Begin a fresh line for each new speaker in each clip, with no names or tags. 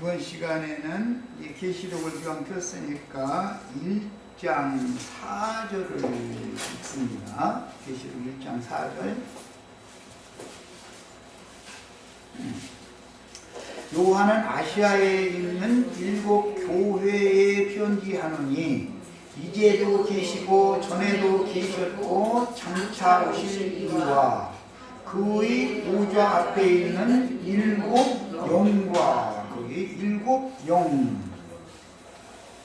이번 시간에는 이 계시록을 기왕 폈으니까 1장 4절을 읽습니다. 계시록 1장 4절. 요한은 아시아에 있는 7 교회에 편지하노니 이제도 계시고 전에도 계셨고 장차 오실 이와 그의 보좌 앞에 있는 7 영과 그의 7 영.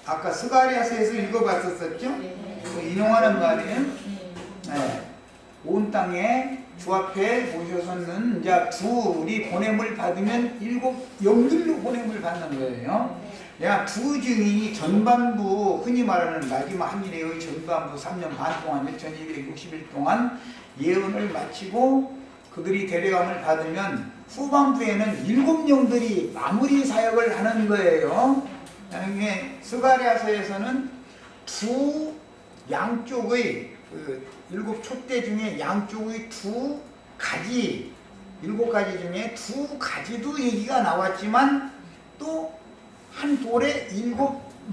아까 스가랴서에서 읽어봤었죠? 인용하는 말이에요. 네. 온 땅에 주 앞에 모셔서는 이제 둘이 보냄을 받으면 7 영들로 보냄을 받는 거예요. 내가 두 증인이 전반부, 흔히 말하는 마지막 한 일의 전반부 3년 반 동안 1260일 동안 예언을 마치고 그들이 데려감을 받으면 후반부에는 7 영들이 마무리 사역을 하는 거예요. 스가랴서에서는 두 양쪽의 7 촛대 중에 양쪽의 2가지, 7가지 중에 2가지도 얘기가 나왔지만 또 한 돌에 7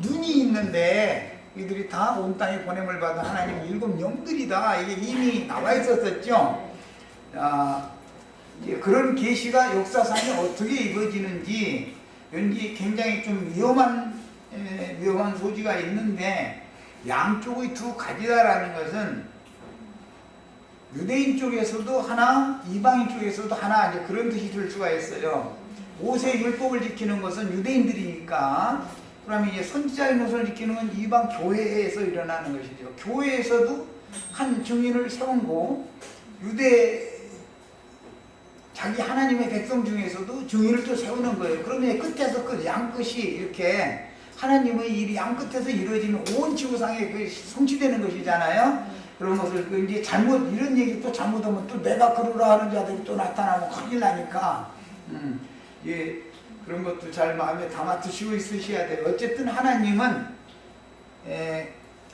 눈이 있는데 이들이 다 온 땅에 보냄을 받은 하나님 7 영들이다. 이게 이미 나와 있었었죠. 이제 그런 계시가 역사상에 어떻게 이루어지는지 왠지 굉장히 좀 위험한 소지가 있는데, 양쪽의 2가지다라는 것은 유대인 쪽에서도 하나, 이방인 쪽에서도 하나, 이제 그런 뜻이 들 수가 있어요. 모세의 율법을 지키는 것은 유대인들이니까, 그러면 이제 선지자의 노선을 지키는 건 이방 교회에서 일어나는 것이죠. 교회에서도 한 증인을 세우고 자기 하나님의 백성 중에서도 증인을 또 세우는 거예요. 그러면 끝에서 그 양끝이 이렇게 하나님의 일이 양끝에서 이루어지면 온 지구상에 그 성취되는 것이잖아요. 그런 것을 이제 잘못, 이런 얘기 또 잘못하면 또 내가 그러라 하는 자들이 또 나타나면 큰일 나니까, 예, 그런 것도 잘 마음에 담아 두시고 있으셔야 돼요. 어쨌든 하나님은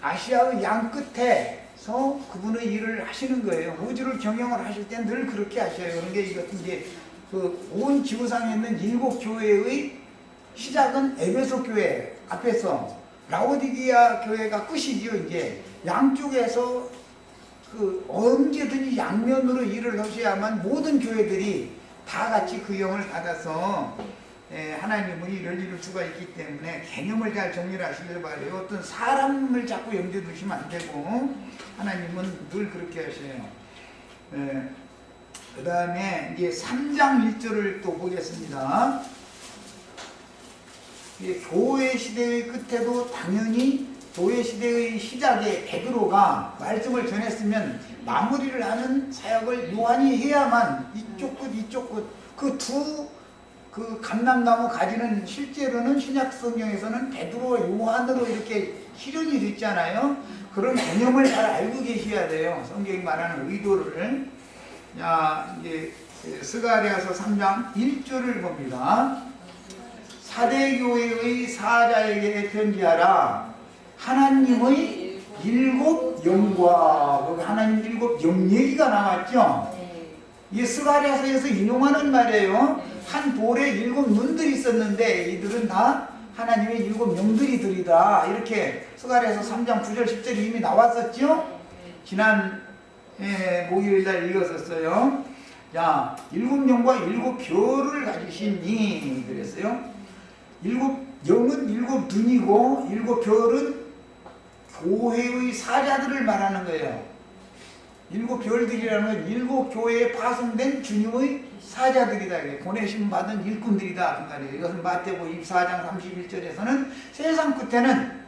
아시아의 양끝에서 그분의 일을 하시는 거예요. 우주를 경영을 하실 땐 늘 그렇게 하셔요. 그런 게 이것은 이제 그 온 지구상에 있는 7 교회의 시작은 에베소 교회 앞에서 라오디게아 교회가 끝이지요. 이제 양쪽에서 그 언제든지 양면으로 일을 하셔야만 모든 교회들이 다 같이 그 영을 받아서 하나님은 이런 일을 수가 있기 때문에 개념을 잘 정리를 하시길 바래요. 어떤 사람을 자꾸 염두에 두시면 안 되고 하나님은 늘 그렇게 하셔요. 그 다음에 이제 3장 1절을 또 보겠습니다. 교회 시대의 끝에도 당연히 교회 시대의 시작에 베드로가 말씀을 전했으면 마무리를 하는 사역을 요한이 해야만 이쪽 끝 그 감람나무 가지는 실제로는 신약 성경에서는 베드로와 요한으로 이렇게 실현이 됐잖아요. 그런 개념을 잘 알고 계셔야 돼요. 성경이 말하는 의도를. 자, 이제 스가랴서 3장 1절을 봅니다. 사대교회의 사자에게 편지하라. 하나님의 7 영과, 하나님 7 영 얘기가 나왔죠. 이 스가랴서에서 인용하는 말이에요. 한 돌에 7 눈들이 있었는데 이들은 다 하나님의 7 영들이들이다. 이렇게 스가랴서 3장 9절 10절이 이미 나왔었죠. 지난 목요일날 읽었었어요. 자, 7 영과 7 별을 가지시니 그랬어요. 7 영은 7 눈이고 7 별은 교회의 사자들을 말하는 거예요. 7 별들이라는 건 7 교회에 파송된 주님의 사자들이다. 보내심 받은 일꾼들이다. 그 말이에요. 이것은 마태복음 24장 31절에서는 세상 끝에는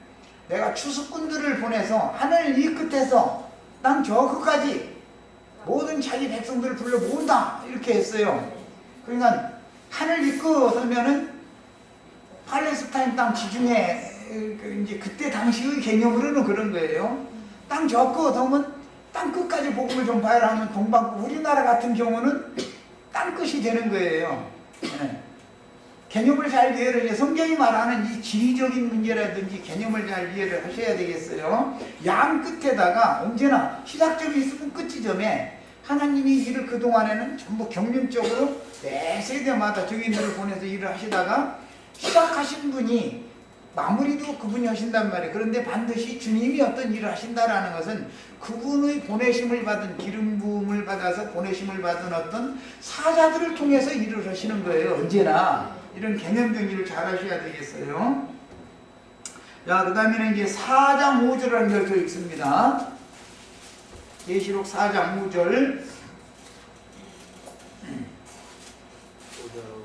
내가 추수꾼들을 보내서 하늘 이 끝에서 땅 저 끝까지 모든 자기 백성들을 불러 모은다. 이렇게 했어요. 그러니까 하늘 이 끝이면은 팔레스타인 땅 지중해, 이제 그때 당시의 개념으로는 그런 거예요. 땅 저 끝 하면 땅 끝까지 복음을 전파하라 하면 동방구, 우리나라 같은 경우는 땅 끝이 되는 거예요. 개념을 잘 이해를 해서 성경이 말하는 이 지리적인 문제라든지 개념을 잘 이해를 하셔야 되겠어요. 양 끝에다가 언제나 시작점이 있으면 끝지점에 하나님이 일을 그동안에는 전부 경륜적으로 매 세대마다 증인들을 보내서 일을 하시다가 시작하신 분이 마무리도 그분이 하신단 말이에요. 그런데 반드시 주님이 어떤 일을 하신다라는 것은 그분의 보내심을 받은, 기름 부음을 받아서 보내심을 받은 어떤 사자들을 통해서 일을 하시는 거예요. 언제나 이런 개념 정리를 잘 하셔야 되겠어요. 자, 그 다음에는 이제 4장 5절이라는 절도 있습니다. 계시록 4장 5절.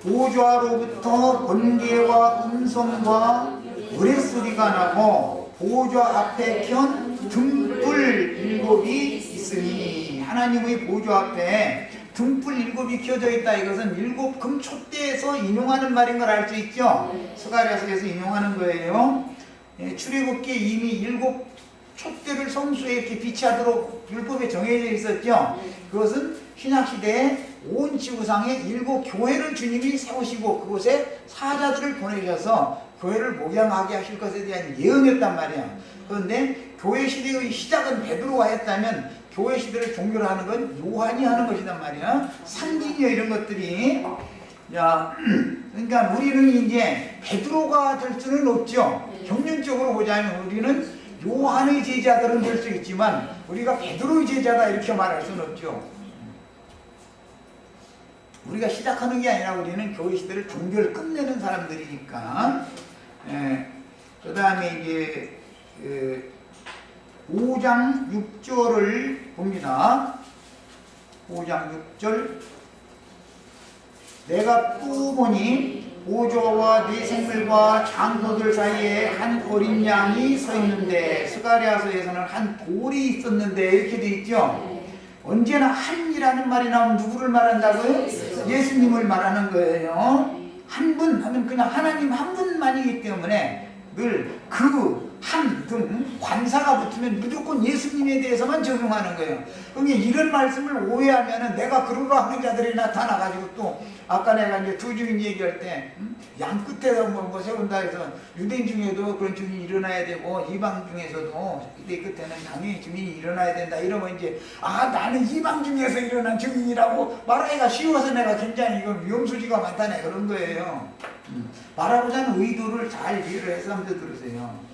보좌로부터 번개와 음성과 노랫소리가 나고 보좌 앞에 켠 등불 7이 있으니, 하나님의 보좌 앞에 등불 7이 켜져 있다. 이것은 7 금촛대에서 인용하는 말인 걸 알 수 있죠. 스가랴서에서 인용하는 거예요. 출애굽기에 이미 7 촛대를 성수에 이렇게 비치하도록 율법에 정해져 있었죠. 그것은 신약시대에 온 지구상에 7 교회를 주님이 세우시고 그곳에 사자들을 보내셔서 교회를 목양하게 하실 것에 대한 예언이었단 말이에요. 그런데 교회 시대의 시작은 베드로가 했다면 교회 시대를 종교를 하는 건 요한이 하는 것이란 말이야. 상징이요, 이런 것들이. 야, 그러니까 우리는 이제 베드로가 될 수는 없죠. 경륜적으로 보자면 우리는 요한의 제자들은 될 수 있지만 우리가 베드로의 제자다 이렇게 말할 수는 없죠. 우리가 시작하는 게 아니라 우리는 교회 시대를 종교를 끝내는 사람들이니까. 그 다음에 이제 5장 6절을 봅니다. 5장 6절. 내가 또 보니 보좌와 네 생물과 장로들 사이에 한 어린 양이 서 있는데, 스가랴서에서는 한 돌이 있었는데 이렇게 돼 있죠. 언제나 한이라는 말이 나오면 누구를 말한다고요? 예수님을 말하는 거예요. 한 분 하면 그냥 하나님 한 분만이기 때문에 늘 그 한 등 관사가 붙으면 무조건 예수님에 대해서만 적용하는 거예요. 그러니까 이런 말씀을 오해하면은 내가 그러라 하는 자들이 나타나가지고, 또 아까 내가 이제 두 주인 얘기할 때 양 끝에서 뭐 세운다 해서 유대인 중에도 그런 증인이 일어나야 되고 이방 중에서도 유대 끝에는 당연히 증인이 일어나야 된다 이러면 이제 나는 이방 중에서 일어난 증인이라고 말하기가 쉬워서 내가 굉장히 이건 위험수지가 많다네 그런 거예요. 말하고자 하는 의도를 잘 이해를 해서 한번 들으세요.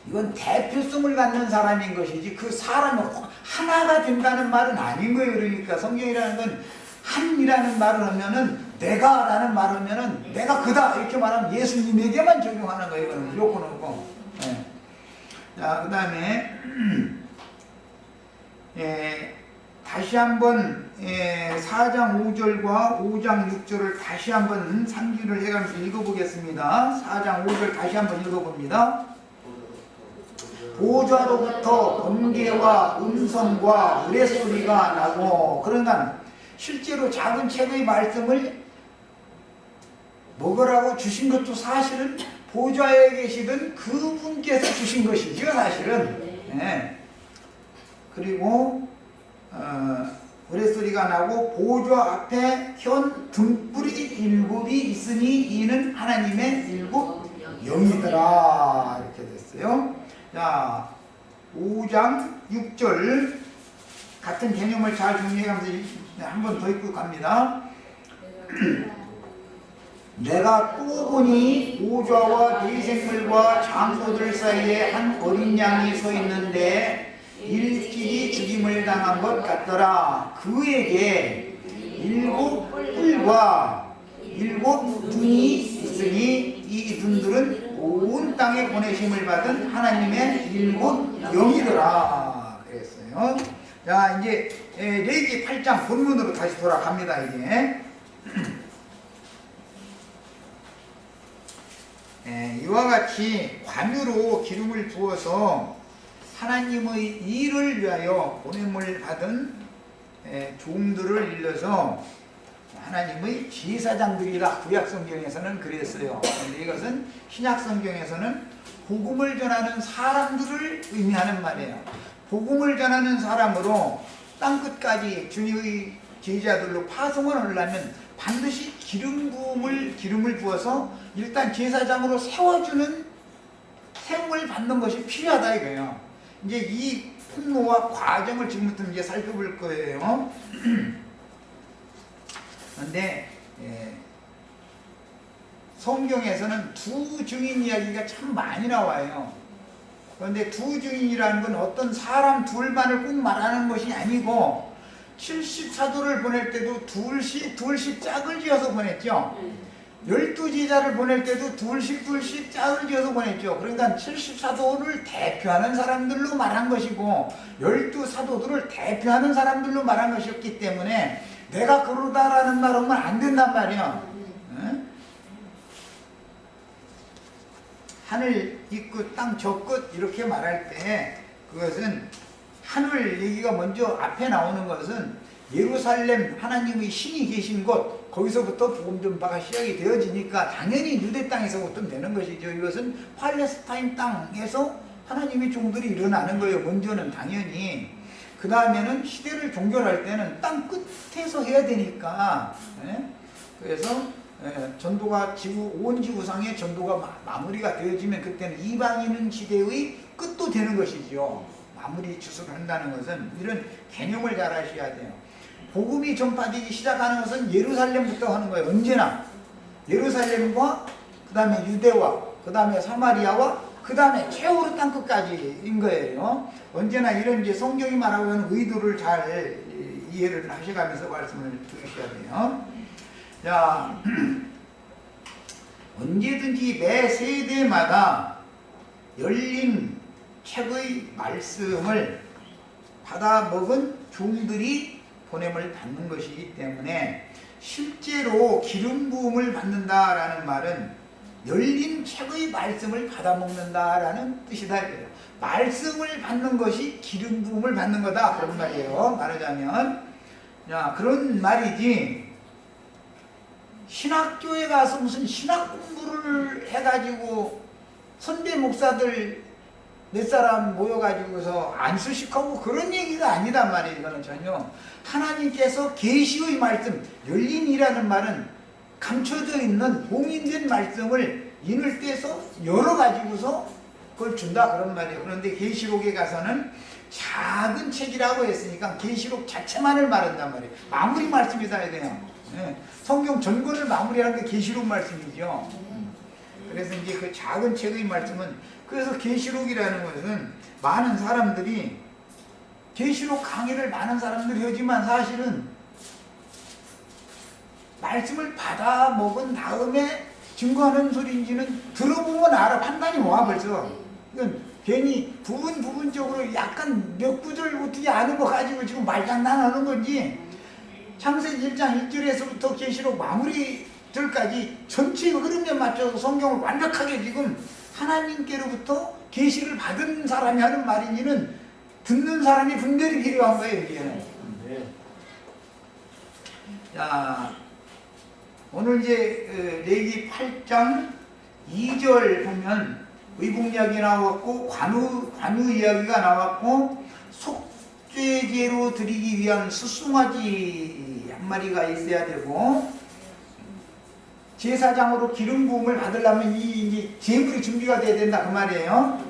이건 대표성을 갖는 사람인 것이지 그 사람이 하나가 된다는 말은 아닌 거예요. 그러니까 성경이라는 건 한이라는 말을 하면은 내가 라는 말을 하면은 내가 그다 이렇게 말하면 예수님에게만 적용하는 거예요. 이거는 무조건 없고. 네. 자, 그 다음에 다시 한번 4장 5절과 5장 6절을 다시 한번 상기를 해가면서 읽어보겠습니다. 4장 5절 다시 한번 읽어봅니다. 보좌로부터 번개와 음성과 노랫소리가 나고. 그러니까 실제로 작은 책의 말씀을 먹으라고 주신 것도 사실은 보좌에 계시던 그분께서 주신 것이죠, 사실은. 네. 그리고 노랫소리가 나고 보좌 앞에 켠 등불이 7이 있으니 이는 하나님의 7 영이더라 이렇게 됐어요. 자, 5장 6절 같은 개념을 잘 정리해가면서 한 번 더 읽고 갑니다. 내가 또 보니 보좌와 네 생물과 장로들 사이에 한 어린 양이 서 있는데 일찍이 죽임을 당한 것 같더라. 그에게 7 뿔과 7 눈이 있으니 이 눈들은 온 땅에 보내심을 받은 하나님의 7 영이더라 그랬어요. 자, 이제 레위기 8장 본문으로 다시 돌아갑니다. 이제 이와 같이 관유로 기름을 부어서 하나님의 일을 위하여 보냄을 받은 종들을 일러서 하나님의 제사장들이라 구약성경에서는 그랬어요. 그런데 이것은 신약성경에서는 복음을 전하는 사람들을 의미하는 말이에요. 복음을 전하는 사람으로 땅끝까지 주님의 제자들로 파송을 하려면 반드시 기름을 부어서 일단 제사장으로 세워주는 세움을 받는 것이 필요하다 이거예요. 이제 이 풍노와 과정을 지금부터 이제 살펴볼 거예요. 그런데 성경에서는 두 증인 이야기가 참 많이 나와요. 그런데 두 증인이라는 건 어떤 사람 둘만을 꼭 말하는 것이 아니고 70사도를 보낼 때도 둘씩 짝을 지어서 보냈죠. 12제자를 보낼 때도 둘씩 짝을 지어서 보냈죠. 그러니까 70사도를 대표하는 사람들로 말한 것이고 12사도들을 대표하는 사람들로 말한 것이었기 때문에 내가 그러다라는 말 하면 안 된단 말이야. 응? 하늘 이 끝, 땅 저 끝 이렇게 말할 때 그것은 하늘 얘기가 먼저 앞에 나오는 것은 예루살렘 하나님의 신이 계신 곳 거기서부터 복음 전파가 시작이 되어지니까 당연히 유대 땅에서부터 되는 것이죠. 이것은 팔레스타인 땅에서 하나님의 종들이 일어나는 거예요. 먼저는 당연히. 그 다음에는 시대를 종결할 때는 땅 끝에서 해야 되니까. 그래서 전도가 온 지구상의 전도가 마무리가 되어지면 그때는 이방인 시대의 끝도 되는 것이죠. 마무리 추수를 한다는 것은 이런 개념을 잘 아셔야 돼요. 복음이 전파되기 시작하는 것은 예루살렘부터 하는 거예요. 언제나 예루살렘과 그 다음에 유대와 그 다음에 사마리아와 그 다음에 최후로 땅끝까지인 거예요. 언제나 이런 이제 성경이 말하고 있는 의도를 잘 이해를 하셔가면서 말씀을 들으셔야 돼요. 자, 언제든지 매 세대마다 열린 책의 말씀을 받아 먹은 종들이 보냄을 받는 것이기 때문에 실제로 기름 부음을 받는다라는 말은 열린 책의 말씀을 받아 먹는다라는 뜻이다. 말씀을 받는 것이 기름 부음을 받는 거다 그런 말이에요. 말하자면 야, 그런 말이지 신학교에 가서 무슨 신학 공부를 해가지고 선배 목사들 몇 사람 모여가지고서 안수식하고 그런 얘기가 아니단 말이에요. 이거는 전혀 하나님께서 계시의 말씀, 열린이라는 말은 감춰져 있는 봉인된 말씀을 인을 떼서 열어가지고서 그걸 준다 그런 말이에요. 그런데 계시록에 가서는 작은 책이라고 했으니까 계시록 자체만을 말한단 말이에요. 마무리 말씀이다 해야 돼요. 성경 전권을 마무리하는 게 계시록 말씀이죠. 그래서 이제 그 작은 책의 말씀은 그래서 계시록이라는 것은 많은 사람들이 계시록 강의를 많은 사람들이 하지만 사실은 말씀을 받아 먹은 다음에 증거하는 소리인지는 들어보면 알아. 판단이 와 벌써. 이건 괜히 부분적으로 약간 몇 구절 어떻게 아는 거 가지고 지금 말장난하는 건지 창세기 1장 1절에서부터 계시록 마무리절까지 전체 흐름에 맞춰서 성경을 완벽하게 지금 하나님께로부터 계시를 받은 사람이 하는 말인지는 듣는 사람이 분별이 필요한 거예요. 이게는. 자, 오늘 이제 레위기 8장 2절 보면 의복 이야기 나왔고 관우 이야기가 나왔고 속죄제로 드리기 위한 수송아지 한 마리가 있어야 되고 제사장으로 기름 부음을 받으려면 이 제물이 준비가 돼야 된다 그 말이에요.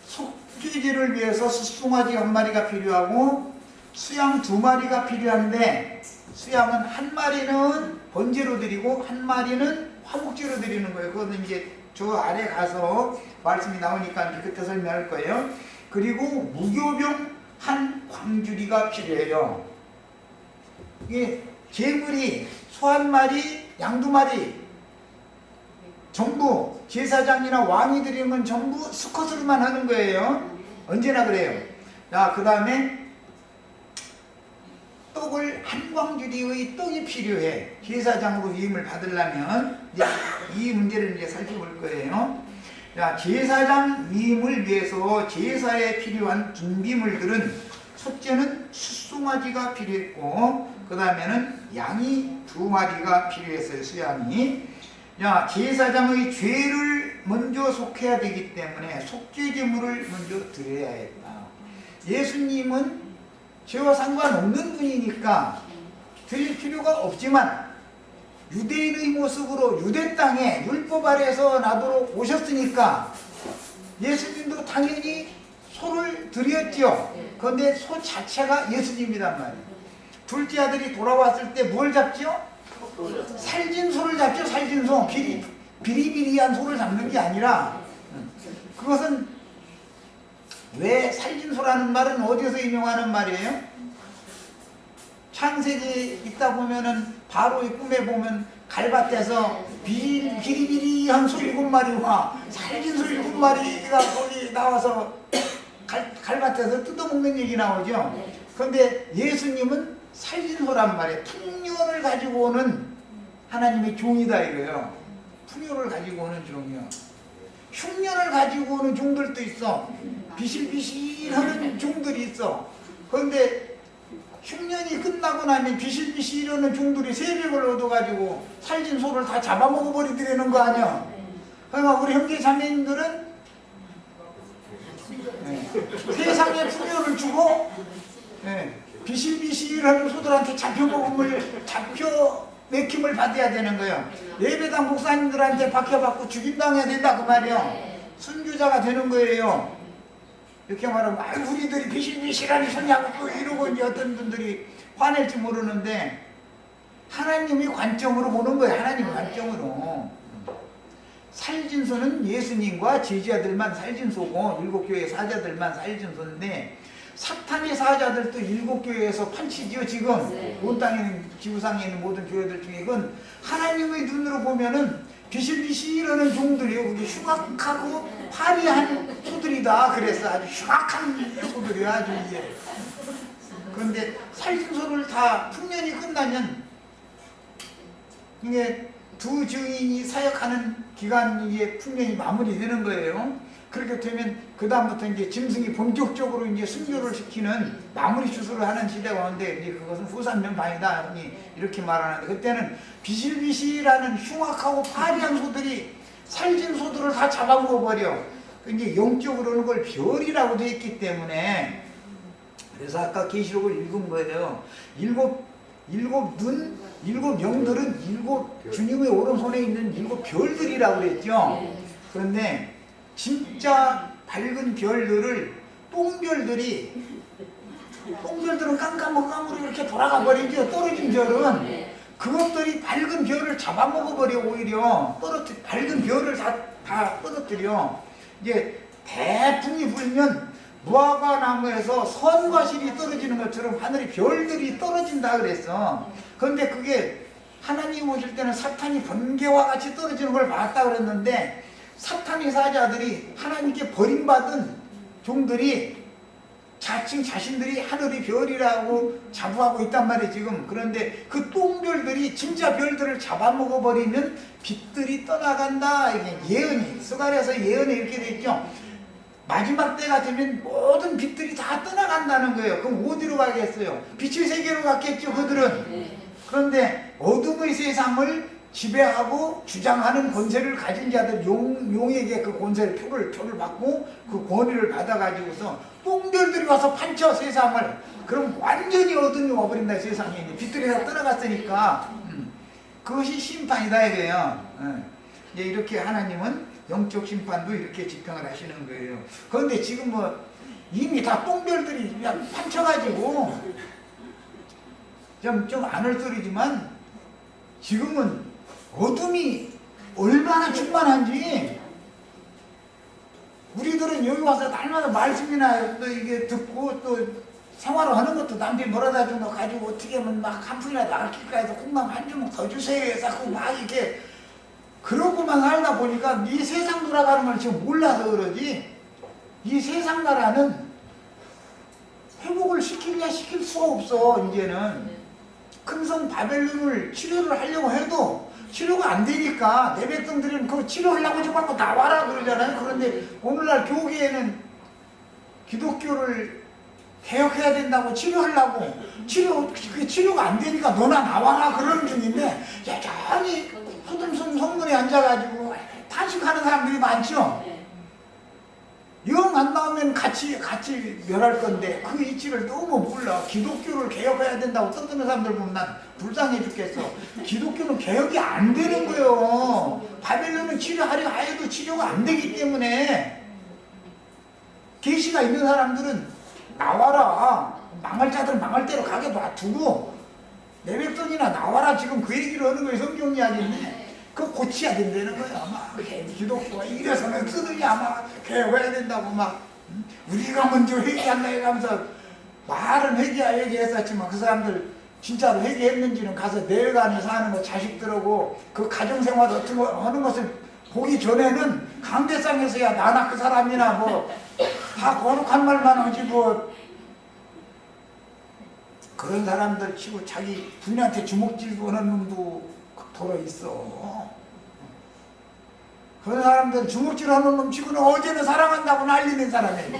속죄제를 위해서 수송아지 한 마리가 필요하고 수양 2마리가 필요한데 수양은 한 마리는 번제로 드리고 한 마리는 화목제로 드리는 거예요. 그거는 이제 저 아래 가서 말씀이 나오니까 이제 그때 설명할 거예요. 그리고 무교병 한 광주리가 필요해요. 이게 제물이 소 한 마리, 양 2마리 전부 제사장이나 왕이 드리는 건 전부 수컷으로만 하는 거예요. 언제나 그래요. 자, 그 다음에 떡을 한 광주리의 떡이 필요해. 제사장으로 위임을 받으려면 이 문제를 이제 살펴볼 거예요. 자, 제사장 위임을 위해서 제사에 필요한 준비물들은 첫째는 수송아지가 필요했고 그 다음에는 양이 2마리가 필요했어요. 수양이. 야, 제사장의 죄를 먼저 속해야 되기 때문에 속죄제물을 먼저 드려야 했다. 예수님은 죄와 상관없는 분이니까 드릴 필요가 없지만 유대인의 모습으로 유대 땅에 율법 아래에서 나도록 오셨으니까 예수님도 당연히 소를 드렸죠. 그런데 소 자체가 예수님이란 말이에요. 둘째 아들이 돌아왔을 때 뭘 잡죠? 살진 소를 잡죠. 살진 소. 비리비리한 소를 잡는 게 아니라 그것은 왜 살진소라는 말은 어디서 인용하는 말이에요? 창세기에 있다 보면은 바로의 꿈에 보면 갈밭에서 비리비리한 소 7마리와 살진소 7마리가 거기 나와서 갈밭에서 뜯어먹는 얘기 나오죠. 그런데 예수님은 살진소란 말이에요. 풍요를 가지고 오는 하나님의 종이다 이거예요. 풍요를 가지고 오는 종이요. 흉년을 가지고 오는 종들도 있어. 비실비실하는 종들이 있어. 그런데 흉년이 끝나고 나면 비실비실하는 종들이 세력을 얻어가지고 살진 소를 다 잡아먹어 버리더라는 거 아니야. 그러니까 우리 형제 자매님들은 세상에 풍요를 주고 비실비실하는 소들한테 맥힘을 받아야 되는 거예요. 예배당 목사님들한테 박혀받고 죽임당해야 된다 그 말이에요. 순교자가 되는 거예요. 이렇게 말하면 우리들이 비실비실하니 손잡고 이러고 이제 어떤 분들이 화낼지 모르는데 하나님이 관점으로 보는 거예요. 하나님 관점으로. 살진소는 예수님과 제자들만 살진소고 7교회 사자들만 살진소인데 사탄의 사자들도 7교회에서 판치지요. 지금 온 땅에 있는 지구상에 있는 모든 교회들 중에 이건 하나님의 눈으로 보면은 비실비실하는 종들이요. 그게 흉악하고 파리한 소들이다 그랬어. 아주 흉악한 소들이야 아주 이게. 그런데 살진소를 다 풍년이 끝나면 이게 두 증인이 사역하는 기간에 풍년이 마무리되는 거예요. 그렇게 되면 그 다음부터 이제 짐승이 본격적으로 이제 순교를 시키는 마무리 추수를 하는 시대가 오는데 이제 그것은 후산명방이다 이렇게 말하는데 그때는 비실비실하는 흉악하고 파리한 소들이 살진 소들을 다 잡아먹어 버려. 이제 영적으로는 그걸 별이라고 되어 있기 때문에 그래서 아까 계시록을 읽은 거예요. 일곱 영들은 7 주님의 오른손에 있는 7 별들이라고 그랬죠. 그런데 진짜 밝은 별들을 똥별들은 깜깜하고 이렇게 돌아가 버리죠. 떨어진 별은 그것들이 밝은 별을 잡아먹어 버려. 오히려 밝은 별을 다 떨어뜨려. 이제 대풍이 불면 무화과 나무에서 선과 실이 떨어지는 것처럼 하늘에 별들이 떨어진다 그랬어. 그런데 그게 하나님 오실 때는 사탄이 번개와 같이 떨어지는 걸 봤다 그랬는데 사탄의 사자들이 하나님께 버림받은 종들이 자칭 자신들이 하늘의 별이라고 자부하고 있단 말이에요 지금. 그런데 그 똥별들이 진짜 별들을 잡아먹어 버리면 빛들이 떠나간다. 이게 예언이 스가랴서 예언이 이렇게 돼 있죠. 마지막 때가 되면 모든 빛들이 다 떠나간다는 거예요. 그럼 어디로 가겠어요? 빛의 세계로 갔겠죠 그들은. 그런데 어둠의 세상을 지배하고 주장하는 권세를 가진 자들 용에게 그 권세를 표를 받고 그 권위를 받아가지고서 똥별들이 와서 판쳐 세상을. 그럼 완전히 어둠이 와버린다 세상에. 빛들이 다 떠나갔으니까 그것이 심판이다 이거예요. 이제 이렇게 하나님은 영적 심판도 이렇게 집행을 하시는 거예요. 그런데 지금 뭐 이미 다 똥별들이 그냥 판쳐가지고 좀 안을소리지만 지금은 어둠이 얼마나 충만한지 우리들은 여기 와서 날마다 말씀이나 또 이게 듣고 또 생활을 하는 것도 남편이 뭐라다 준 거 가지고 어떻게 하면 막 한 푼이라도 아낄까 해서 콩나물 한 주먹 더 주세요 자꾸 막 이렇게 그러고만 살다 보니까 이 세상 돌아가는 걸 지금 몰라서 그러지 이 세상 나라는 회복을 시키냐 시킬 수가 없어. 이제는 금성 바벨론을 치료를 하려고 해도 치료가 안 되니까 내 백성들은 그 치료하려고 좀 하고 나와라 그러잖아요. 그런데 오늘날 교계에는 기독교를 개혁해야 된다고 치료하려고 치료가 안 되니까 너나 나와라 그러는 중인데 여전히 소등성 성문에 앉아가지고 탄식하는 사람들이 많죠. 영 안 나오면 같이 멸할 건데 그 이치를 너무 몰라. 기독교를 개혁해야 된다고 떠드는 사람들 보면 난 불쌍해 죽겠어. 기독교는 개혁이 안 되는 거예요. 바벨론은 치료하려 해도 치료가 안 되기 때문에 계시가 있는 사람들은 나와라. 망할 자들은 망할 대로 가게 놔두고 내 백성이나 나와라. 지금 그 얘기를 하는 거예요. 성경 이야기인데 그 고쳐야 된다는 거야. 막 기독교가 이래서는 쓰느냐 막 개혁해야 된다고 막 우리가 먼저 회개한다 해가면서 말은 회개했었지만 그 사람들 진짜로 회개했는지는 가서 내간에 사는 거 자식들하고 그 가정생활 어떤 거 하는 것을 보기 전에는 강대상에서야 나나 그 사람이나 뭐 다 거룩한 말만 하지 뭐 그런 사람들 치고 자기 부인한테 주먹질고 하는 놈도 돌아 있어. 그런 사람들 주먹질하는 놈 치고는 어제는 사랑한다고 난리낸 사람이에요.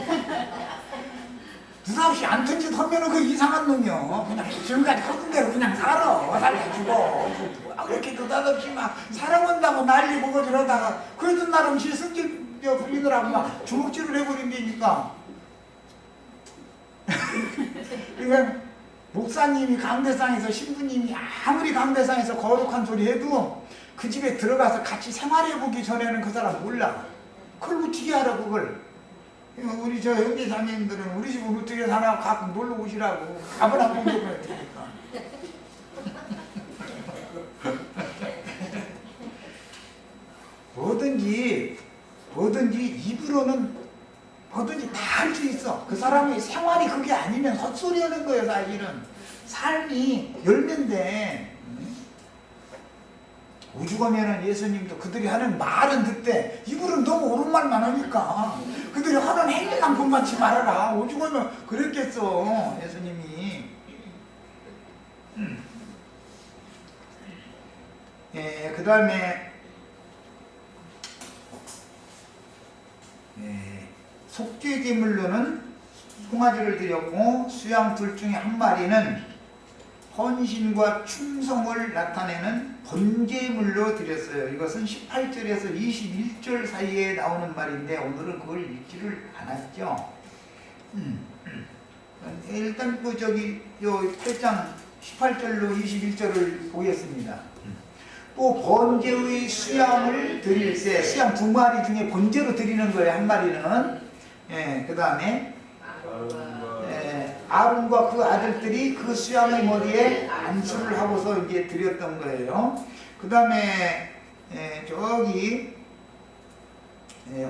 느닷없이 안 튼 짓 하면은 그 이상한 놈이요. 그냥 지금까지 하던 대로 그냥 살아주고 그렇게 느닷없이 막 사랑한다고 난리고 그러다가 그래도 나름 실승질 풀리더라고 막 주먹질을 해버린다니까. 그러니까 목사님이 강대상에서 신부님이 아무리 강대상에서 거룩한 소리 해도 그 집에 들어가서 같이 생활해보기 전에는 그 사람 몰라. 그걸 어떻게 알아 그걸. 우리 저 형제 자매님들은 우리 집은 어떻게 사나 가끔 놀러 오시라고 밥을 한 공기 보낼 테니까. 뭐든지 입으로는 뭐든지 다 할 수 있어. 그 사람의 생활이 그게 아니면 헛소리 하는 거예요. 사실은 삶이 열매인데 우주 가면은 예수님도 그들이 하는 말은 듣되 입으로는 너무 옳은 말만 하니까 그들이 하는 행위만 본받지 말아라. 오죽 하면 그랬겠어 예수님이. 예, 그 다음에 속죄제물로는 송아지를 드렸고 수양 둘 중에 한 마리는 헌신과 충성을 나타내는 번제물로 드렸어요. 이것은 18절에서 21절 사이에 나오는 말인데 오늘은 그걸 읽지를 않았죠. 일단 그 저기 요 8장 18절로 21절을 보겠습니다. 또 번제의 수양을 드릴 때 수양 두 마리 중에 번제로 드리는 거예요. 한 마리는. 예, 그 다음에 아론과 그 아들들이 그 수양의 머리에 안수를 하고서 이제 드렸던 거예요. 그 다음에 저기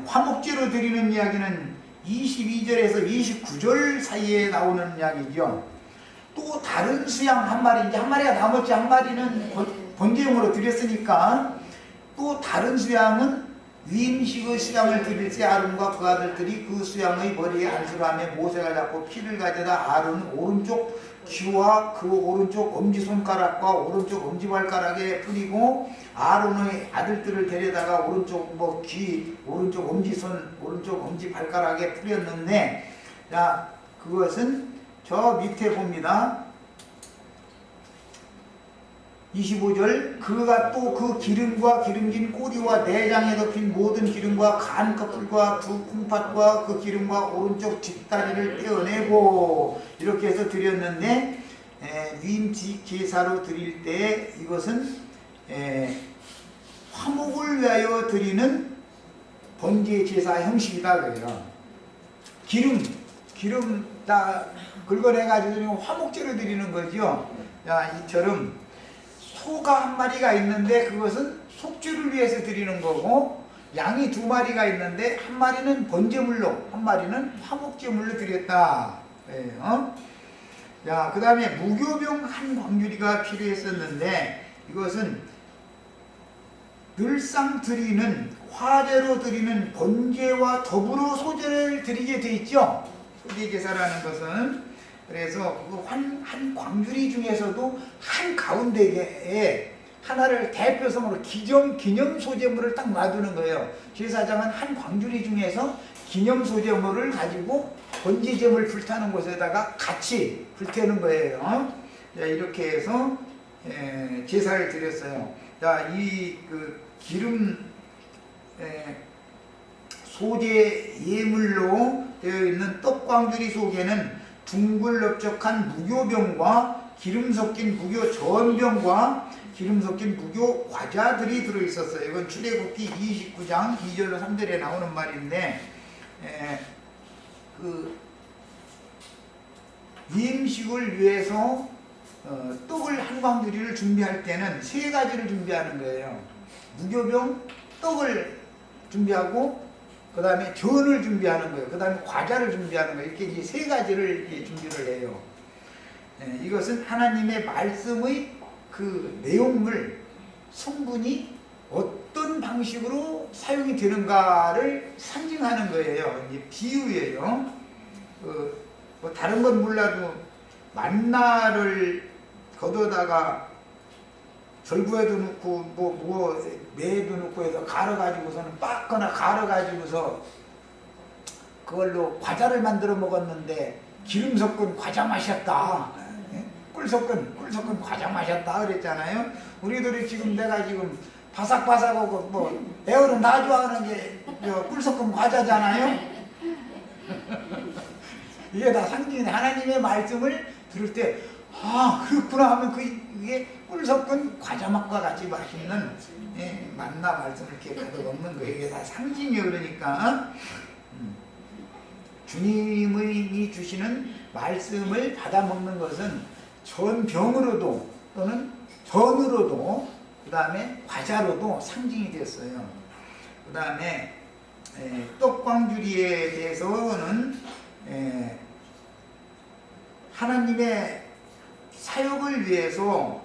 화목제로 드리는 이야기는 22절에서 29절 사이에 나오는 이야기죠. 또 다른 수양 한 마리, 이제 한 마리가 남았지. 한 마리는 번제용으로 드렸으니까 또 다른 수양은 위임식의 수양을 드릴 때 아론과 그 아들들이 그 수양의 머리에 안수를 하며 모세가 잡고 피를 가져다 아론은 오른쪽 귀와 그 오른쪽 엄지손가락과 오른쪽 엄지발가락에 뿌리고 아론의 아들들을 데려다가 오른쪽 귀, 오른쪽 엄지손, 오른쪽 엄지발가락에 뿌렸는데, 자, 그것은 저 밑에 봅니다. 25절, 그가 또 그 기름과 기름진 꼬리와 내장에 덮인 모든 기름과 간 껍질과 두 콩팥과 그 기름과 오른쪽 뒷다리를 떼어내고 이렇게 해서 드렸는데, 위임지 제사로 드릴 때 이것은 화목을 위하여 드리는 번제 제사 형식이다 그래요. 기름 다 긁어내가지고 화목제를 드리는 거죠. 자, 이처럼 소가 한 마리가 있는데 그것은 속죄를 위해서 드리는 거고, 양이 두 마리가 있는데 한 마리는 번제물로, 한 마리는 화목제물로 드렸다. 자, 그 다음에 무교병 한 광주리가 필요했었는데 이것은 늘상 드리는 화제로 드리는 번제와 더불어 소제를 드리게 돼 있죠. 소제 제사라는 것은. 그래서 그 한 광주리 중에서도 한 가운데에 하나를 대표성으로 기념 소제물을 딱 놔두는 거예요. 제사장은 한 광주리 중에서 기념 소제물을 가지고 번제제물 불타는 곳에다가 같이 불태우는 거예요. 자, 이렇게 해서 제사를 드렸어요. 자, 이 그 기름 소제 예물로 되어 있는 떡광주리 속에는 둥글넓적한 무교병과 기름 섞인 무교 전병과 기름 섞인 무교 과자들이 들어있었어요. 이건 출애굽기 29장 2절로 3절에 나오는 말인데, 그 위임식을 위해서 떡을 한 광주리를 준비할 때는 세 가지를 준비하는 거예요. 무교병 떡을 준비하고 그 다음에 전을 준비하는 거예요. 그 다음에 과자를 준비하는 거예요. 이렇게 이제 세 가지를 이제 준비를 해요. 이것은 하나님의 말씀의 그 내용물, 성분이 어떤 방식으로 사용이 되는가를 상징하는 거예요. 이제 비유예요. 뭐 다른 건 몰라도 만나를 걷어다가 절구에도 넣고 매에도 넣고 해서 갈아가지고서는 빻거나 갈아가지고서 그걸로 과자를 만들어 먹었는데 기름 섞은 과자 맛이었다. 꿀 섞은 과자 맛이었다 그랬잖아요. 우리들이 지금 내가 지금 바삭바삭하고 뭐 애어른 다 좋아하는 게 꿀 섞은 과자잖아요. 이게 다 상징이 하나님의 말씀을 들을 때 아 그렇구나 하면 그게 꿀 섞은 과자 맛과 같이 맛있는 만나 말씀을 이렇게 가득 먹는 거예요. 이게 다 상징이에요. 그러니까 주님이 주시는 말씀을 받아 먹는 것은 전병으로도 또는 전으로도 그 다음에 과자로도 상징이 됐어요. 그 다음에 떡광주리에 대해서는 하나님의 사역을 위해서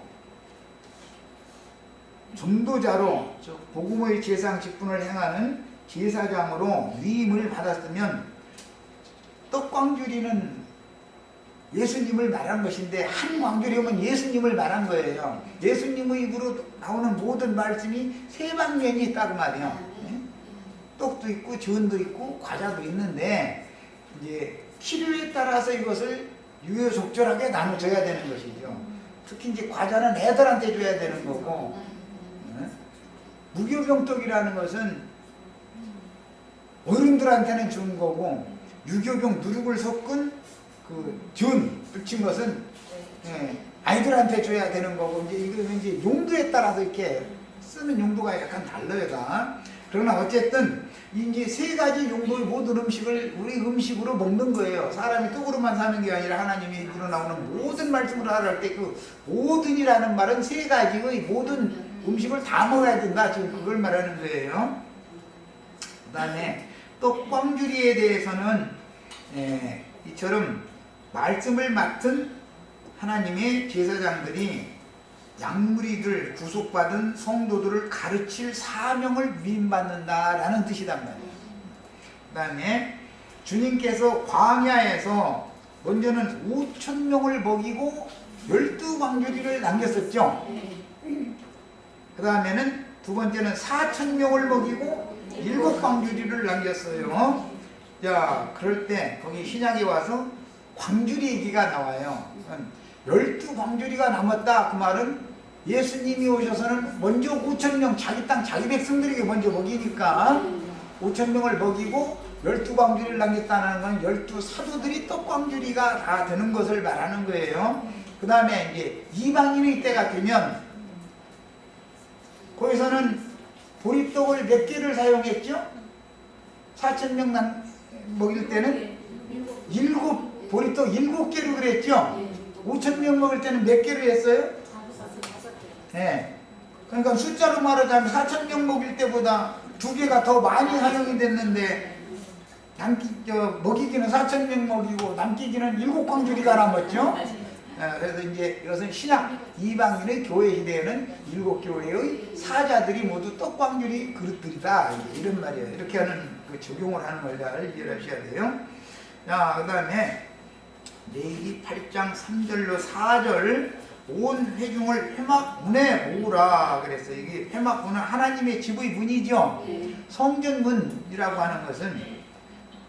전도자로 복음의 제상 직분을 행하는 제사장으로 위임을 받았으면 떡광주리는 예수님을 말한 것인데 한 광주리면 예수님을 말한 거예요. 예수님의 입으로 나오는 모든 말씀이 세 방면이 있다고 말이에요. 떡도 있고 전도 있고 과자도 있는데 이제 필요에 따라서 이것을 유효적절하게 나눠줘야 되는 것이죠. 특히 이제 과자는 애들한테 줘야 되는 거고 무교병떡이라는 것은 어른들한테는 주는 거고 유교병 누룩을 섞은 그 전 붙인 것은 아이들한테 줘야 되는 거고 이제 용도에 따라서 이렇게 쓰는 용도가 약간 달라요 다. 그러나 어쨌든 이제 세 가지 용도의 모든 음식을 우리 음식으로 먹는 거예요. 사람이 떡으로만 사는 게 아니라 하나님이 입으로 나오는 모든 말씀으로 할 때 그 모든이라는 말은 세 가지의 모든 음식을 다 먹어야 된다. 지금 그걸 말하는 거예요. 그 다음에 떡광주리에 대해서는 이처럼 말씀을 맡은 하나님의 제사장들이 양무리들 구속받은 성도들을 가르칠 사명을 위임받는다라는 뜻이란 말이에요. 그 다음에 주님께서 광야에서 먼저는 5,000명을 먹이고 12광주리를 남겼었죠. 그 다음에는 두 번째는 4,000명을 먹이고 7광주리를 남겼어요. 자, 그럴 때 거기 신약에 와서 광주리 얘기가 나와요. 12광주리가 남았다. 그 말은 예수님이 오셔서는 먼저 5,000명 자기 땅 자기 백성들에게 먼저 먹이니까 5,000명을 먹이고 12광주리를 남겼다는 건 12사도들이 떡광주리가 다 되는 것을 말하는 거예요. 그 다음에 이제 이방인의 때가 되면 거기서는 보리떡을 몇 개를 사용했죠? 4,000명 먹일 때는 보리떡 7개로 그랬죠? 5,000명 먹을 때는 몇 개를 했어요? 네. 그러니까 숫자로 말하자면 4,000명 먹일 때보다 2개가 더 많이 사용이 됐는데 먹이기는 4,000명 먹이고 남기기는 7광주리가 남았죠? 그래서 이제 이것은 신약 이방인의 교회 시대에는 7교회의 사자들이 모두 떡광주리 그릇들이다. 이런 말이에요. 이렇게 하는 그 적용을 하는 걸 잘 이해하셔야 돼요. 자, 그 다음에 레위기 8장 3절로 4절 온 회중을 회막문에 모으라 그랬어요. 이게 회막문은 하나님의 집의 문이죠. 성전문이라고 하는 것은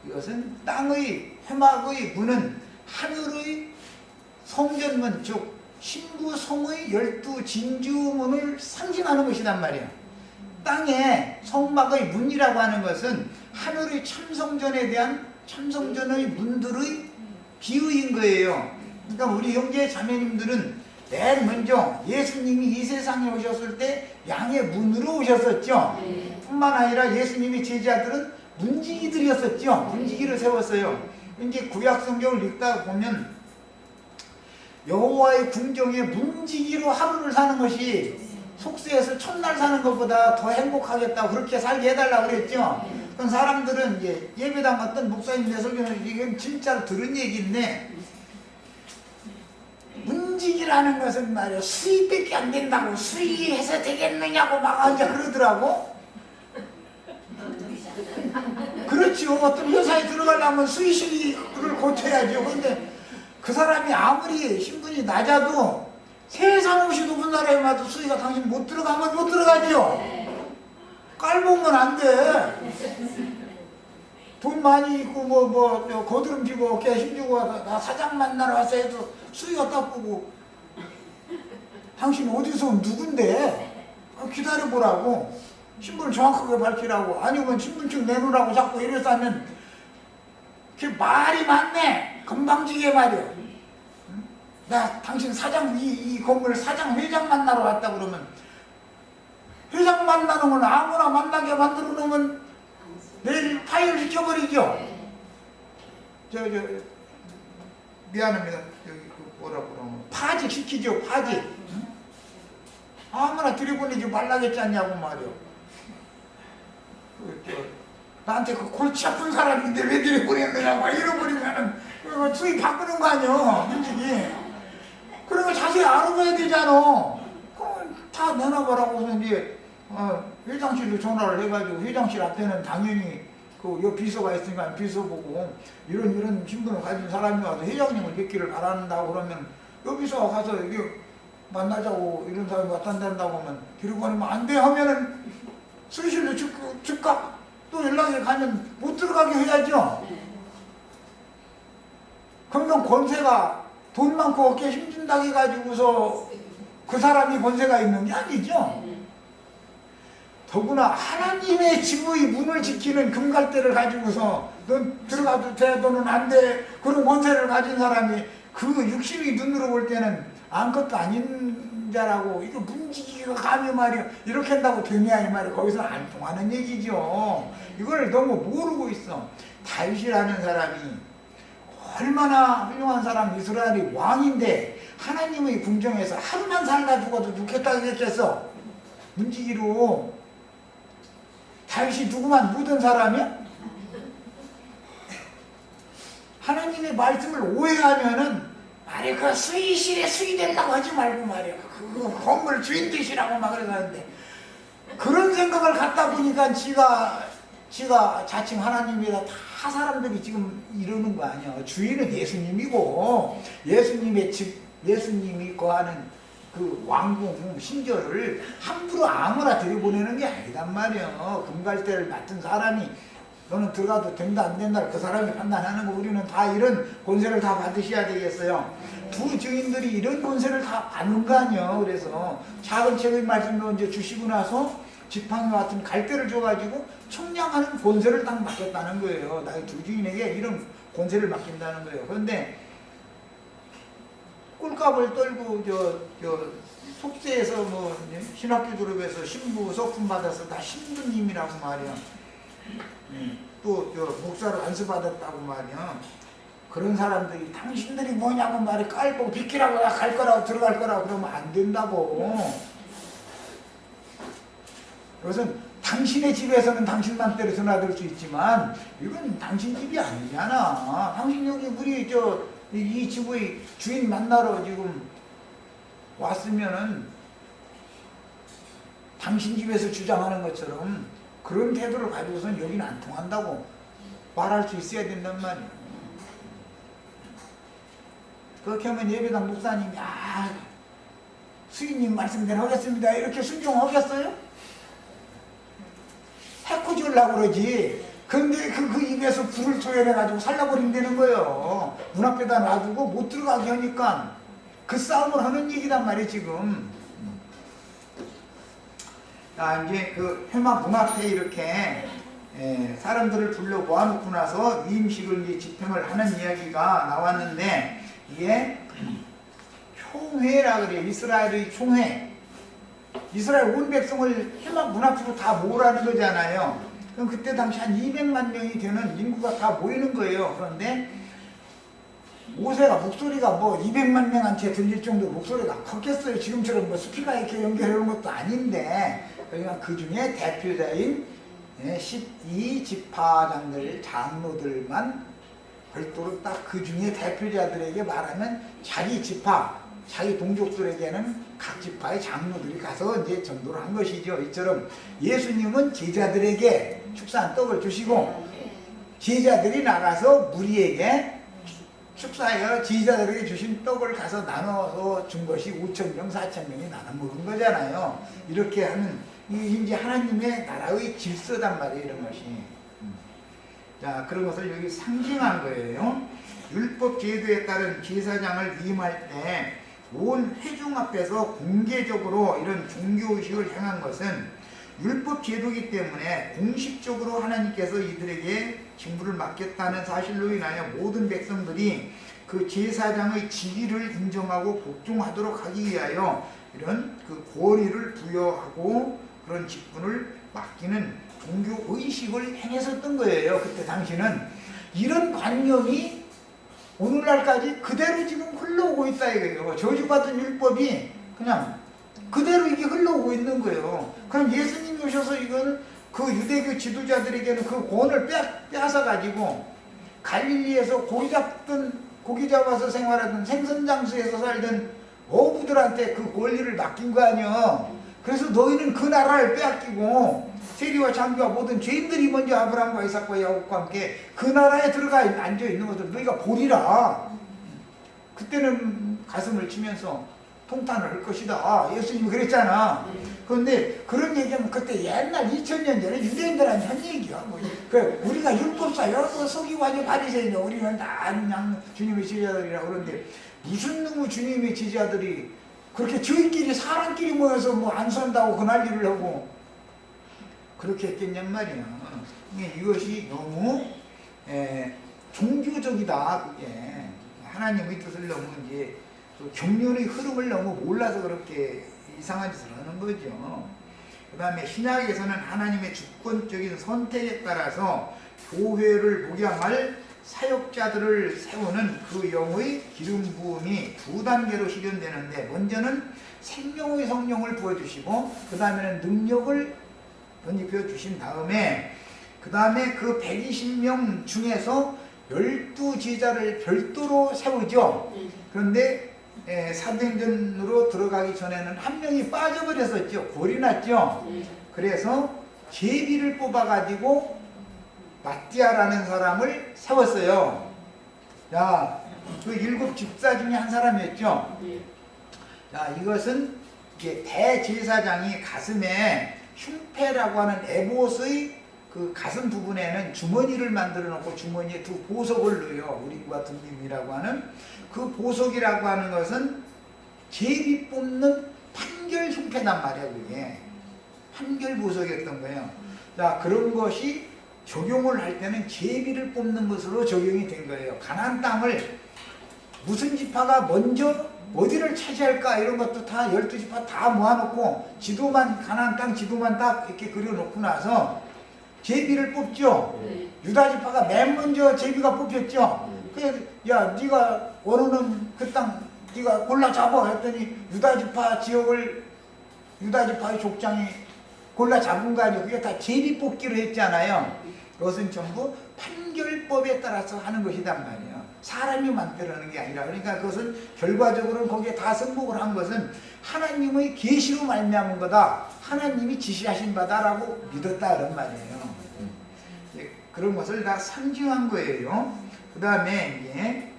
이것은 땅의 회막의 문은 하늘의 성전문 즉 신구성의 12진주문을 상징하는 것이란 말이에요. 땅에 성막의 문이라고 하는 것은 하늘의 참성전에 대한 참성전의 문들의 비유인 거예요. 그러니까 우리 형제 자매님들은 맨 먼저 예수님이 이 세상에 오셨을 때 양의 문으로 오셨었죠. 뿐만 아니라 예수님의 제자들은 문지기들이었었죠. 문지기를 세웠어요. 이제 구약 성경을 읽다 보면 여호와의 궁정에 문지기로 하루를 사는 것이 속세에서 첫날 사는 것보다 더 행복하겠다고 그렇게 살게 해달라고 그랬죠. 그럼 사람들은 이제 예배당 갔던 목사님의 설교는 이건 진짜로 들은 얘기인데, 문직이라는 것은 말이야 수입밖에 안 된다고, 수입해서 되겠느냐고 막 이제 그러더라고. 그렇죠. 어떤 회사에 들어가려면 수의실을 고쳐야죠. 그런데 그 사람이 아무리 신분이 낮아도 세상 옷이 높은 사람이 와도 수의가 당신 못 들어가면 못 들어가죠. 깔보면 안 돼. 돈 많이 있고 거드름 피고 어깨에 힘주고 나 사장 만나러 왔어 해도 수의가 딱 보고 당신 어디서 온 누군데? 기다려보라고. 신분을 정확하게 밝히라고. 아니면 신분증 내놓으라고 자꾸 이래서 하면 그 말이 많네. 건방지게 말이야. 나 당신 사장, 이 건물 사장 회장 만나러 왔다 그러면, 회장 만나는 건 아무나 만나게 만들어 놓으면 내일 파일 시켜버리죠. 미안합니다. 여기 뭐라고 그러면 파직 시키죠. 파직. 응? 아무나 들여보내지 말라겠지 않냐고 말이요. 나한테 그 골치 아픈 사람인데 왜 들여보냈느냐고 잃어버리면은 그거 수입 바꾸는 거 아니야. 민직이. 그런 거 자세히 알아봐야 되잖아. 그럼 다 내놔보라고 해서 이제 회장실로 전화를 해가지고, 회장실 앞에는 당연히 그 옆 비서가 있으니까 비서 보고 이런 신분을 가진 사람이 와서 회장님을 뵙기를 바란다고 그러면 옆 비서가 가서 여기 만나자고 이런 사람이 왔단다고 하면 들여보내면 안 돼 하면은 수의실로 즉각 또 연락이 가면 못 들어가게 해야죠. 그러면 권세가 돈 많고 어깨에 힘준다고 해가지고서 그 사람이 권세가 있는 게 아니죠. 더구나 하나님의 지구의 문을 지키는 금갈대를 가지고서 넌 들어가도 돼, 너는 안 돼, 그런 권세를 가진 사람이 그 육신의 눈으로 볼 때는 아무것도 아닌 자라고, 이거 문지기가 감히 말이야 이렇게 한다고 되냐 이 말이 거기서 안 통하는 얘기죠. 이걸 너무 모르고 있어. 다윗이라는 사람이 얼마나 훌륭한 사람, 이스라엘의 왕인데 하나님의 궁정에서 하루만 살다 죽어도 죽겠다고 했겠어. 문지기로. 다윗이 누구만 묻은 사람이야? 하나님의 말씀을 오해하면은 말이야 그 수의실에 수의된다고 하지 말고 말이야 그 건물 주인 되시라고 막 그러는데, 그런 생각을 갖다 보니까 지가 자칭 하나님이다 다 사람들이 지금 이러는 거 아니야. 주인은 예수님이고 예수님이 거하는 그 왕궁 신전을 함부로 아무나 들여보내는 게 아니단 말이야. 금갈대를 맡은 사람이 너는 들어가도 된다 안 된다 그 사람이 판단하는 거, 우리는 다 이런 권세를 다 받으셔야 되겠어요. 두 증인들이 이런 권세를 다 받는 거 아니야. 그래서 작은 책의 말씀도 이제 주시고 나서 지팡이와 같은 갈대를 줘가지고 청량하는 권세를 딱 맡겼다는 거예요. 나의 두 증인에게 이런 권세를 맡긴다는 거예요. 그런데 꿀값을 떨고 속세에서 신학교 졸업해서 신부 석품 받아서 다 신부님이라고 말이야. 또 목사를 안수받았다고 말이야. 그런 사람들이 당신들이 뭐냐고 말이 깔고 비키라고 갈 거라고 들어갈 거라고 그러면 안 된다고. 그것은 당신의 집에서는 당신만 때려 드나들 수 있지만 이건 당신 집이 아니잖아. 당신 여기 우리 이 집의 주인 만나러 지금 왔으면은 당신 집에서 주장하는 것처럼 그런 태도를 가지고서는 여기는 안 통한다고 말할 수 있어야 된단 말이야. 그렇게 하면 예배당 목사님이 수인님 말씀대로 하겠습니다 이렇게 순종하겠어요? 해코 지으려고 그러지. 근데 그 입에서 불을 토해내가지고 살려버린다는 거예요. 문 앞에다 놔두고 못 들어가게 하니까 그 싸움을 하는 얘기단 말이에요 지금. 이제 그 회막 문 앞에 이렇게 사람들을 불러 모아놓고 나서 위임식을 이제 집행을 하는 이야기가 나왔는데, 이게 총회라 그래요. 이스라엘의 총회. 이스라엘 온 백성을 회막 문 앞으로 다 모으라는 거잖아요. 그럼 그때 당시 한 200만 명이 되는 인구가 다 모이는 거예요. 그런데 모세가 목소리가 뭐 200만 명한테 들릴 정도로 목소리가 컸겠어요. 지금처럼 뭐 스피커 이렇게 연결해놓은 것도 아닌데, 그러니까 그 중에 대표자인 12지파장들, 장로들만 별도로 딱 그 중에 대표자들에게 말하면 자기 지파, 자기 동족들에게는 각 지파의 장로들이 가서 이제 전도를 한 것이죠. 이처럼 예수님은 제자들에게 축사한 떡을 주시고 제자들이 나가서 무리에게 축사하여 제자들에게 주신 떡을 가서 나눠서 준 것이 5,000명, 4,000명이 나눠 먹은 거잖아요. 이렇게 하는 이 이제 하나님의 나라의 질서단 말이에요, 이런 것이. 자, 그런 것을 여기 상징한 거예요. 율법 제도에 따른 제사장을 위임할 때 온 회중 앞에서 공개적으로 이런 종교의식을 행한 것은 율법 제도이기 때문에 공식적으로 하나님께서 이들에게 직무를 맡겼다는 사실로 인하여 모든 백성들이 그 제사장의 직위를 인정하고 복종하도록 하기 위하여 이런 그 권위를 부여하고 그런 직분을 맡기는 종교의식을 행했었던 거예요. 그때 당시는. 이런 관념이 오늘날까지 그대로 지금 흘러오고 있다 이거예요. 저주받은 율법이 그냥 그대로 이게 흘러오고 있는 거예요. 그럼 예수님이 오셔서 이건 그 유대교 지도자들에게는 그 권을 빼앗아가지고 갈릴리에서 고기 잡아서 생활하던 생선장수에서 살던 어부들한테 그 권리를 맡긴 거 아니야. 그래서 너희는 그 나라를 빼앗기고 세리와 장교와 모든 죄인들이 먼저 아브라함과 이삭과 야곱과 함께 그 나라에 들어가 앉아있는 것을 너희가 보리라. 그때는 가슴을 치면서 통탄을 할 것이다. 예수님이 그랬잖아. 그런데 그런 얘기하면 그때 옛날 2000년 전에 유대인들한테 한 얘기야. 뭐. 우리가 율법사요? 속이고 아주 바리새인이야. 우리는 다 그냥 주님의 제자들이라고. 그런데 무슨 놈의 주님의 제자들이 그렇게 저희끼리 사람끼리 모여서 뭐 안 산다고 그 난리를 하고 그렇게 했겠냔 말이야. 이것이 너무 종교적이다. 그게 하나님의 뜻을 너무 이제 경륜의 흐름을 너무 몰라서 그렇게 이상한 짓을 하는 거죠. 그 다음에 신약에서는 하나님의 주권적인 선택에 따라서 교회를 목양할 사역자들을 세우는 그 영의 기름 부음이 두 단계로 실현되는데, 먼저는 생명의 성령을 부어주시고 그 다음에는 능력을 던집혀 주신 다음에 그 다음에 그 120명 중에서 12제자를 별도로 세우죠. 그런데 사도행전으로 들어가기 전에는 한 명이 빠져버렸었죠. 골이 났죠. 그래서 제비를 뽑아가지고 마띠아라는 사람을 세웠어요. 자, 그 7 집사 중에 한 사람이었죠. 자, 이것은 이제 대제사장이 가슴에 흉패라고 하는 에봇의 그 가슴 부분에는 주머니를 만들어 놓고 주머니에 두 보석을 넣어요. 우리 같은 님이라고 하는 그 보석이라고 하는 것은 제비 뽑는 판결 흉패단 말이야. 그게 판결 보석이었던 거예요. 자, 그런 것이 적용을 할 때는 제비를 뽑는 것으로 적용이 된 거예요. 가나안 땅을 무슨 지파가 먼저 어디를 차지할까 이런 것도 다 12지파 다 모아놓고 지도만, 가나안 땅 지도만 딱 이렇게 그려놓고 나서 제비를 뽑죠. 유다 지파가 맨 먼저 제비가 뽑혔죠. 그래서 야, 네가 원하는 그 땅 네가 골라 잡아 했더니 유다 지파 지역을 유다 지파의 족장이 골라 잡은 거 아니에요. 그게 다 제비 뽑기로 했잖아요. 그것은 전부 판결법에 따라서 하는 것이단 말이에요. 사람이 만들어내는 게 아니라. 그러니까 그것은 결과적으로는 거기에 다 승복을 한 것은 하나님의 계시로 말미암은 거다. 하나님이 지시하신 바다라고 믿었다 그런 말이에요. 그런 것을 다 상징한 거예요. 그 다음에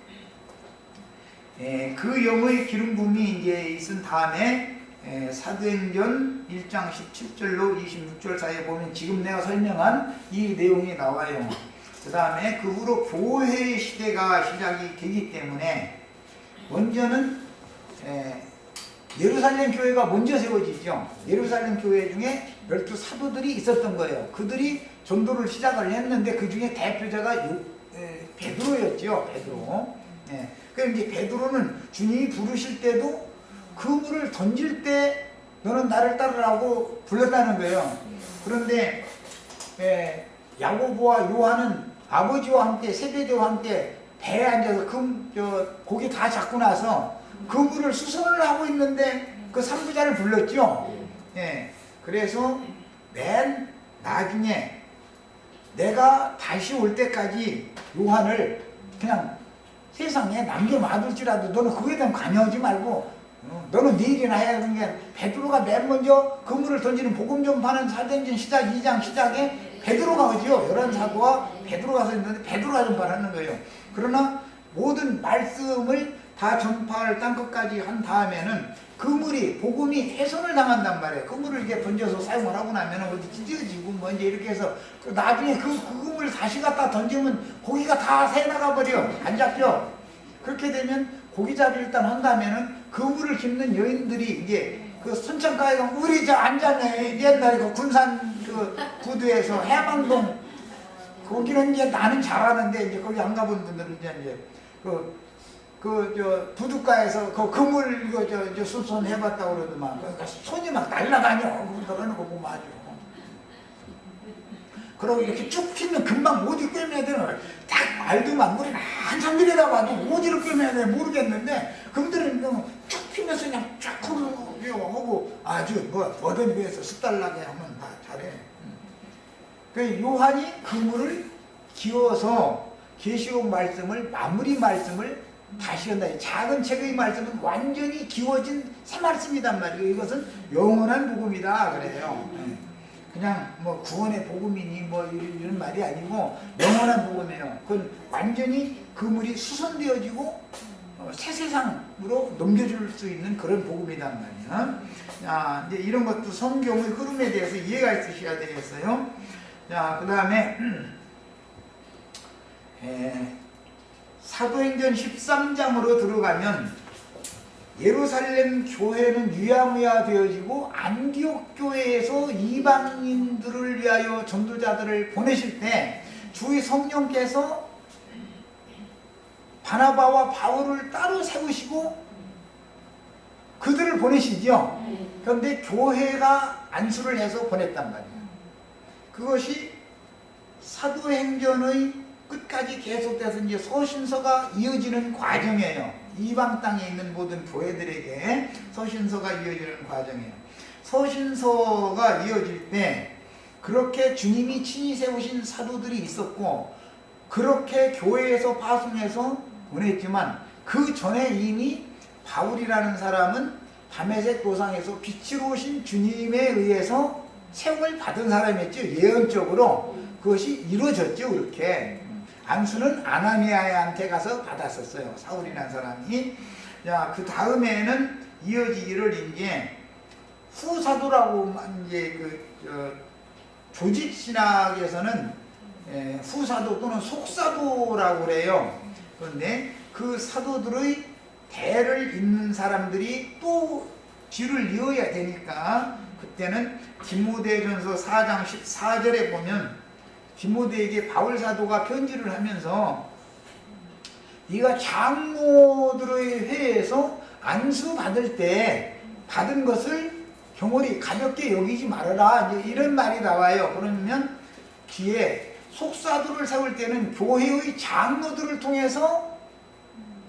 이제 그 영의 기름 부음이 이제 있은 다음에 사도행전 1장 17절로 26절 사이에 보면 지금 내가 설명한 이 내용이 나와요. 그 다음에 그 후로 교회의 시대가 시작이 되기 때문에 먼저는 예루살렘 교회가 먼저 세워지죠. 예루살렘 교회 중에 12 사도들이 있었던 거예요. 그들이 전도를 시작을 했는데 그 중에 대표자가 베드로였죠. 베드로. 그럼 이제 베드로는 주님이 부르실 때도 그물을 던질 때 너는 나를 따르라고 불렀다는 거예요. 그런데 야고보와 요한은 아버지와 함께 세베대와 함께 배에 앉아서 고기 다 잡고 나서 그물을 수선을 하고 있는데 그 삼부자를 불렀죠. 예. 그래서 맨 나중에 내가 다시 올 때까지 요한을 그냥 세상에 남겨놔둘지라도 너는 그거에 대한 관여하지 말고 너는 네 일이나 해야 하는 게 베드로가 맨 먼저 그물을 던지는 복음 전파는 사도행전 시작 2장 시작에 베드로가 오지요. 11사도와 베드로가 서 있는데 베드로가 전파하는 거예요. 그러나 모든 말씀을 다 전파를 땅끝까지 한 다음에는 그물이 복음이 훼손을 당한단 말이에요. 그물을 이렇게 던져서 사용을 하고 나면 어디 찢어지고 뭐 이제 이렇게 해서 나중에 그 그물을 다시 갖다 던지면 고기가 다 새 나가 버려. 안 잡혀. 그렇게 되면 고기잡이 일단 한다면은 그물을 짚는 여인들이 이제 그 순천가에 가면 우리 저 앉았네 옛날에 그 군산 그 구두에서 해방동 거기는 이제 나는 잘하는데 이제 거기 안 가본 분들은 이제 저 부둣가에서 그 그물 이거 저 수선 해봤다고 그러더만 손이 막 날라다녀 그러는 거 보면 아주 그러고 이렇게 쭉 피면 금방 어디 꿰매야 되는 딱 알더만 물이 한참 들여다봐도 어디를 꿰매야 돼 모르겠는데 그분들은 그냥 쭉 피면서 그냥 쫙 하고 아주 뭐든 위해서 습달나게 하면 다 잘해. 그 요한이 그물을 기어서 계시록 말씀을 마무리 말씀을 다시 한다. 작은 책의 말씀은 완전히 기워진 새 말씀이단 말이에요. 이것은 영원한 복음이다 그래요. 그냥 뭐 구원의 복음이니 뭐 이런 말이 아니고 영원한 복음이에요. 그건 완전히 그물이 수선되어지고 새 세상으로 넘겨줄 수 있는 그런 복음이란 말이야. 자, 이제 이런 것도 성경의 흐름에 대해서 이해가 있으셔야 되겠어요. 자, 그 다음에 사도행전 13장으로 들어가면 예루살렘 교회는 유야무야 되어지고 안디옥 교회에서 이방인들을 위하여 전도자들을 보내실 때 주의 성령께서 바나바와 바울을 따로 세우시고 그들을 보내시죠. 그런데 교회가 안수를 해서 보냈단 말이에요. 그것이 사도행전의 끝까지 계속돼서 이제 서신서가 이어지는 과정이에요. 이방 땅에 있는 모든 교회들에게 서신서가 이어지는 과정이에요. 서신서가 이어질 때 그렇게 주님이 친히 세우신 사도들이 있었고 그렇게 교회에서 파송해서 보냈지만 그 전에 이미 바울이라는 사람은 다메섹 도상에서 빛으로 오신 주님에 의해서 세움을 받은 사람이었죠. 예언적으로 그것이 이루어졌죠. 그렇게 안수는 아나니아한테 가서 받았었어요. 사울이라는 사람이. 자, 그 다음에는 이어지기를 이제 후사도라고 이제 조직 신학에서는 후사도 또는 속사도라고 그래요. 그런데 그 사도들의 대를 잇는 사람들이 또 뒤를 이어야 되니까 그때는 디모데전서 4장 14절에 보면 디모데에게 바울 사도가 편지를 하면서 네가 장로들의 회에서 안수 받을 때 받은 것을 경홀히 가볍게 여기지 말아라 이제 이런 말이 나와요. 그러면 뒤에 속사도를 세울 때는 교회의 장로들을 통해서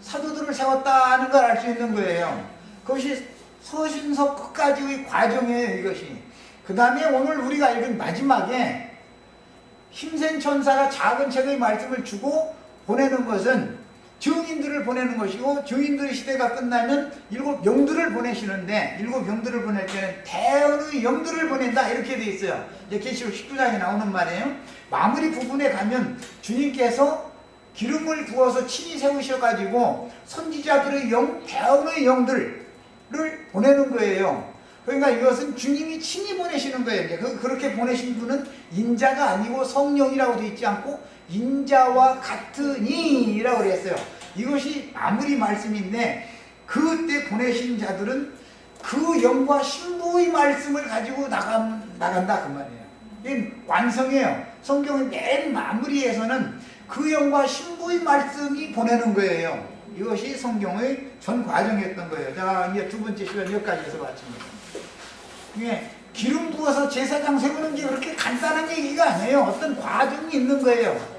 사도들을 세웠다는 걸 알 수 있는 거예요. 그것이 서신서 끝까지의 과정이에요. 이것이. 그 다음에 오늘 우리가 읽은 마지막에 힘센 천사가 작은 책의 말씀을 주고 보내는 것은 증인들을 보내는 것이고 증인들의 시대가 끝나면 7 영들을 보내시는데 7 영들을 보낼 때는 대언의 영들을 보낸다 이렇게 되어 있어요. 이제 계시록 19장에 나오는 말이에요. 마무리 부분에 가면 주님께서 기름을 부어서 친히 세우셔가지고 선지자들의 영, 대언의 영들을 보내는 거예요. 그러니까 이것은 주님이 친히 보내시는 거예요. 이제 그렇게 보내신 분은 인자가 아니고 성령이라고 되어 있지 않고 인자와 같으니라고 그랬어요. 이것이 마무리 말씀인데 그때 보내신 자들은 그 영과 신부의 말씀을 가지고 나간다 그 말이에요. 이게 완성이에요. 성경의 맨 마무리에서는 그 영과 신부의 말씀이 보내는 거예요. 이것이 성경의 전 과정이었던 거예요. 자, 이제 두 번째 시간 여기까지 해서 마칩니다. 이게 기름 부어서 제사장 세우는 게 그렇게 간단한 얘기가 아니에요. 어떤 과정이 있는 거예요.